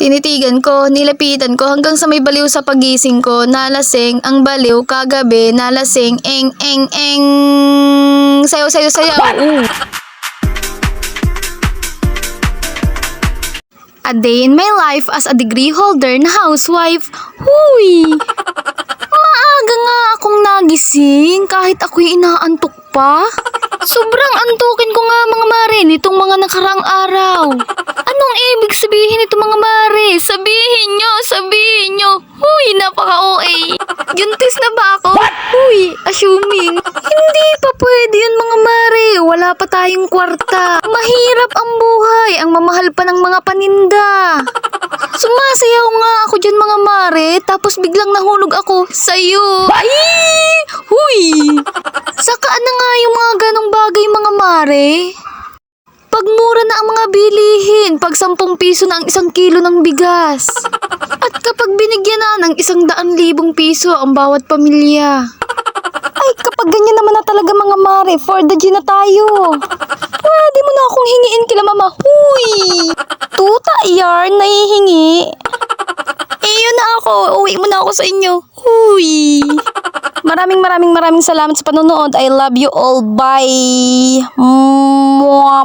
Tinitigan ko, nilapitan ko hanggang sa may baliw sa pagising ko. Nalasing ang baliw kagabi, nalasing eng. Sayaw. A day in my life as a degree holder na housewife. Huy! Maaga nga akong nagising kahit ako'y inaantok pa. Sobrang antukin ko nga mga mare nitong mga nakaraang araw. Anong ibig sabihin nito mga mare? Sabihin nyo. Huy, napaka-OA. Juntis na ba ako? What? Huy, assuming. Hindi pa pwede yun mga mare. Wala pa tayong kwarta. Mahirap ang buhay. Ang mamahal pa ng mga paninda. Sumasayaw nga ako dyan mga mare. Tapos biglang nahulog ako sa'yo. Ay! Huy! Sakaan na nga yung mga ganong bagay mga mare. Pag mura na ang mga bilihin, pag 10 piso na ang 1 kilo ng bigas. At kapag binigyan na ng 100,000 piso ang bawat pamilya. Ay, kapag ganyan naman na talaga mga mare, for the G na tayo. Pwede mo na akong hingiin kila mama. Huy! Tuta, yarn, nahihingi. Yun na ako. Uwi mo na ako sa inyo. Huy! Maraming salamat sa panonood. I love you all. Bye! Mwah.